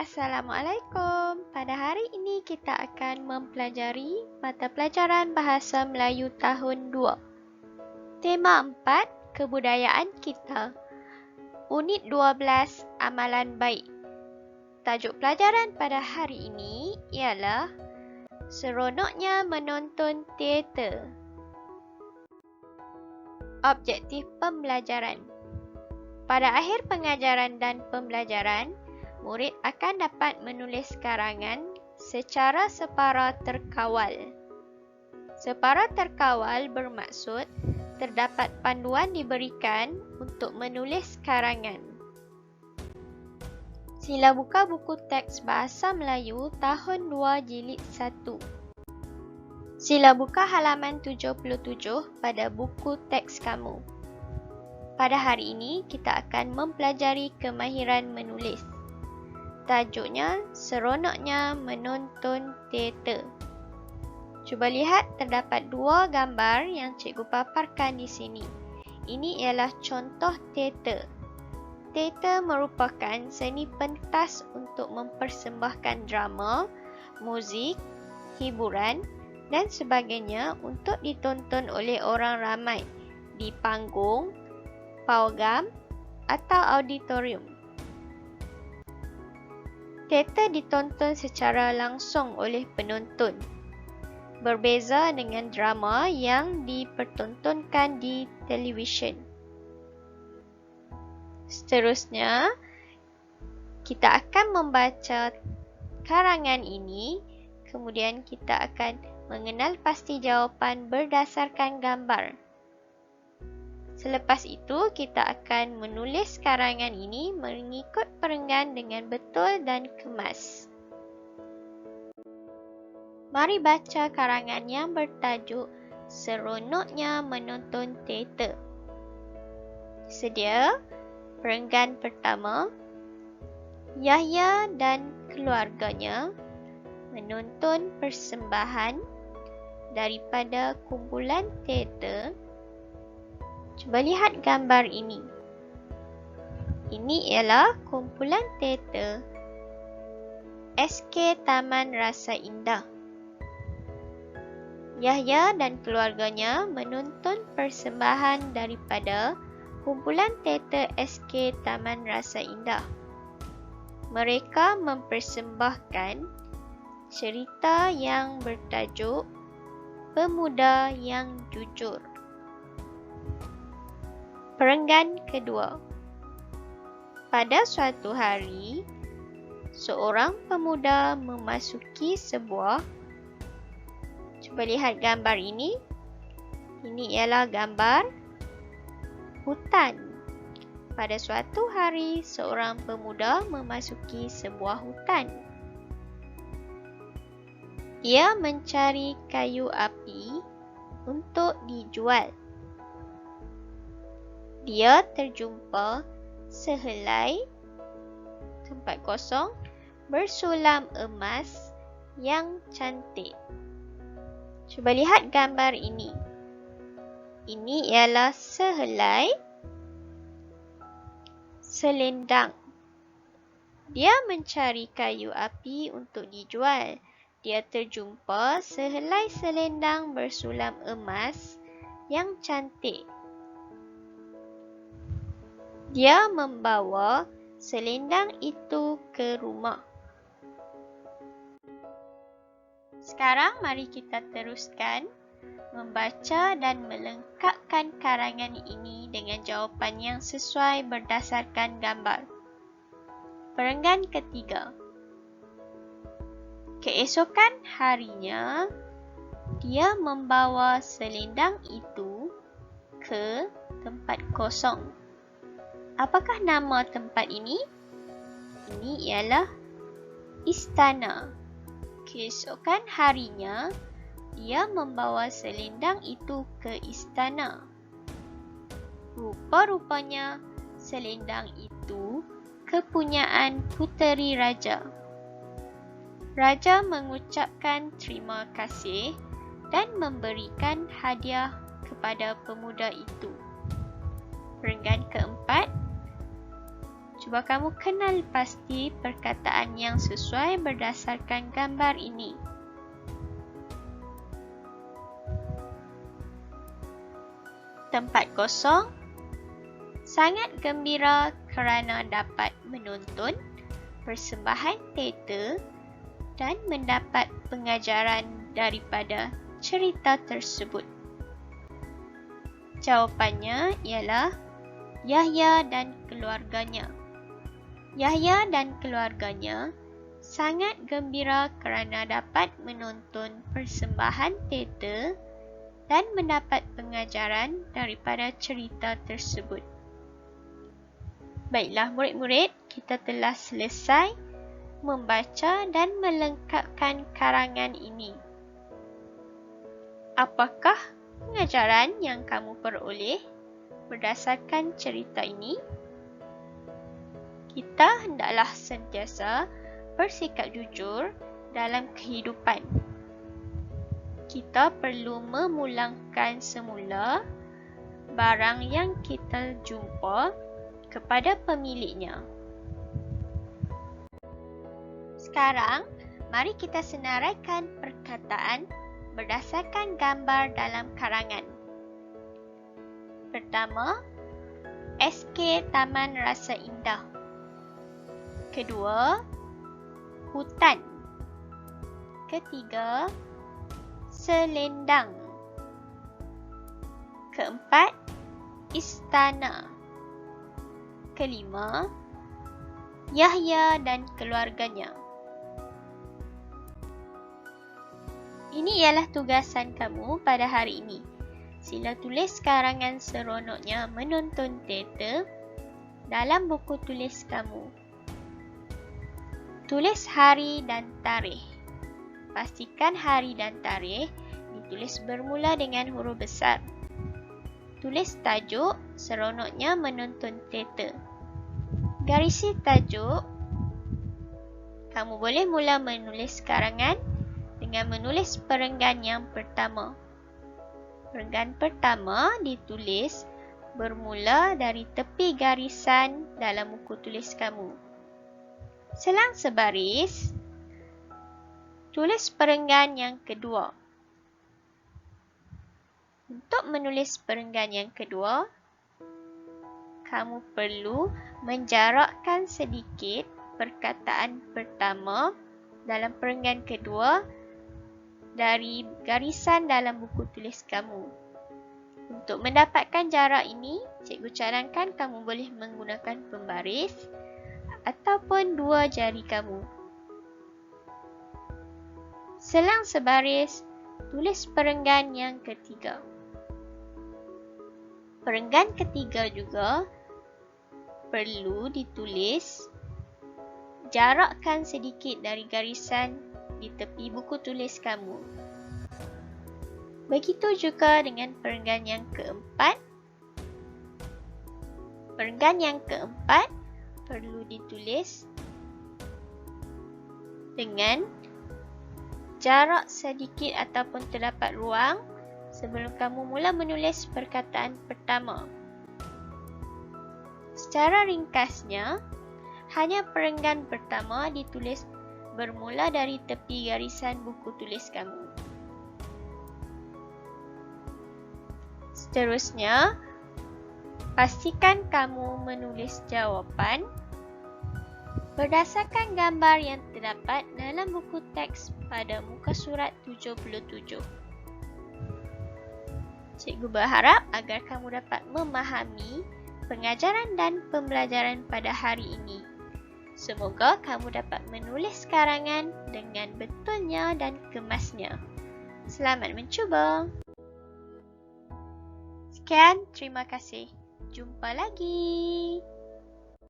Assalamualaikum. Pada hari ini kita akan mempelajari mata pelajaran Bahasa Melayu tahun 2. Tema 4, Kebudayaan kita. Unit 12, Amalan Baik. Tajuk pelajaran pada hari ini ialah Seronoknya menonton teater. Objektif pembelajaran. Pada akhir pengajaran dan pembelajaran, murid akan dapat menulis karangan secara separa terkawal. Separa terkawal bermaksud terdapat panduan diberikan untuk menulis karangan. Sila buka buku teks Bahasa Melayu tahun 2 jilid 1. Sila buka halaman 77 pada buku teks kamu. Pada hari ini kita akan mempelajari kemahiran menulis. Tajuknya, Seronoknya menonton teater. Cuba lihat, terdapat dua gambar yang cikgu paparkan di sini. Ini ialah contoh teater. Teater merupakan seni pentas untuk mempersembahkan drama, muzik, hiburan dan sebagainya untuk ditonton oleh orang ramai di panggung, pawagam atau auditorium. Teater ditonton secara langsung oleh penonton. Berbeza dengan drama yang dipertontonkan di televisyen. Seterusnya, kita akan membaca karangan ini, kemudian kita akan mengenal pasti jawapan berdasarkan gambar. Selepas itu, kita akan menulis karangan ini mengikut perenggan dengan betul dan kemas. Mari baca karangan yang bertajuk Seronoknya menonton teater. Sedia, perenggan pertama. Yahya dan keluarganya menonton persembahan daripada kumpulan teater. Cuba lihat gambar ini. Ini ialah kumpulan teater SK Taman Rasa Indah. Yahya dan keluarganya menonton persembahan daripada kumpulan teater SK Taman Rasa Indah. Mereka mempersembahkan cerita yang bertajuk Pemuda yang Jujur. Perenggan kedua. Pada suatu hari, seorang pemuda memasuki sebuah. Cuba lihat gambar ini. Ini ialah gambar hutan. Pada suatu hari, seorang pemuda memasuki sebuah hutan. Dia mencari kayu api untuk dijual. Dia terjumpa sehelai tempat kosong bersulam emas yang cantik. Cuba lihat gambar ini. Ini ialah sehelai selendang. Dia mencari kayu api untuk dijual. Dia terjumpa sehelai selendang bersulam emas yang cantik. Dia membawa selendang itu ke rumah. Sekarang mari kita teruskan membaca dan melengkapkan karangan ini dengan jawapan yang sesuai berdasarkan gambar. Perenggan ketiga. Keesokan harinya, dia membawa selendang itu ke tempat kosong. Apakah nama tempat ini? Ini ialah istana. Keesokan harinya, dia membawa selendang itu ke istana. Rupa-rupanya, selendang itu kepunyaan puteri raja. Raja mengucapkan terima kasih dan memberikan hadiah kepada pemuda itu. Perenggan keempat. Cuba kamu kenal pasti perkataan yang sesuai berdasarkan gambar ini. Tempat kosong. Sangat gembira kerana dapat menonton persembahan teater dan mendapat pengajaran daripada cerita tersebut. Jawapannya ialah Yahya dan keluarganya. Yahya dan keluarganya sangat gembira kerana dapat menonton persembahan teater dan mendapat pengajaran daripada cerita tersebut. Baiklah murid-murid, kita telah selesai membaca dan melengkapkan karangan ini. Apakah pengajaran yang kamu peroleh berdasarkan cerita ini? Kita hendaklah sentiasa bersikap jujur dalam kehidupan. Kita perlu memulangkan semula barang yang kita jumpa kepada pemiliknya. Sekarang, mari kita senaraikan perkataan berdasarkan gambar dalam karangan. Pertama, SK Taman Rasa Indah. Kedua, hutan. Ketiga, selendang. Keempat, istana. Kelima, Yahya dan keluarganya. Ini ialah tugasan kamu pada hari ini. Sila tulis karangan seronoknya menonton teater dalam buku tulis kamu. Tulis hari dan tarikh. Pastikan hari dan tarikh ditulis bermula dengan huruf besar. Tulis tajuk seronoknya menonton teater. Garisi tajuk. Kamu boleh mula menulis karangan dengan menulis perenggan yang pertama. Perenggan pertama ditulis bermula dari tepi garisan dalam buku tulis kamu. Selang sebaris, tulis perenggan yang kedua. Untuk menulis perenggan yang kedua, kamu perlu menjarakkan sedikit perkataan pertama dalam perenggan kedua dari garisan dalam buku tulis kamu. Untuk mendapatkan jarak ini, cikgu cadangkan kamu boleh menggunakan pembaris ataupun dua jari kamu. Selang sebaris, tulis perenggan yang ketiga. Perenggan ketiga juga perlu ditulis, jarakkan sedikit dari garisan di tepi buku tulis kamu. Begitu juga dengan perenggan yang keempat. Perenggan yang keempat perlu ditulis dengan jarak sedikit ataupun terdapat ruang sebelum kamu mula menulis perkataan pertama. Secara ringkasnya, hanya perenggan pertama ditulis bermula dari tepi garisan buku tulis kamu. Seterusnya, pastikan kamu menulis jawapan berdasarkan gambar yang terdapat dalam buku teks pada muka surat 77. Cikgu berharap agar kamu dapat memahami pengajaran dan pembelajaran pada hari ini. Semoga kamu dapat menulis karangan dengan betulnya dan kemasnya. Selamat mencuba! Sekian, terima kasih. Jumpa lagi!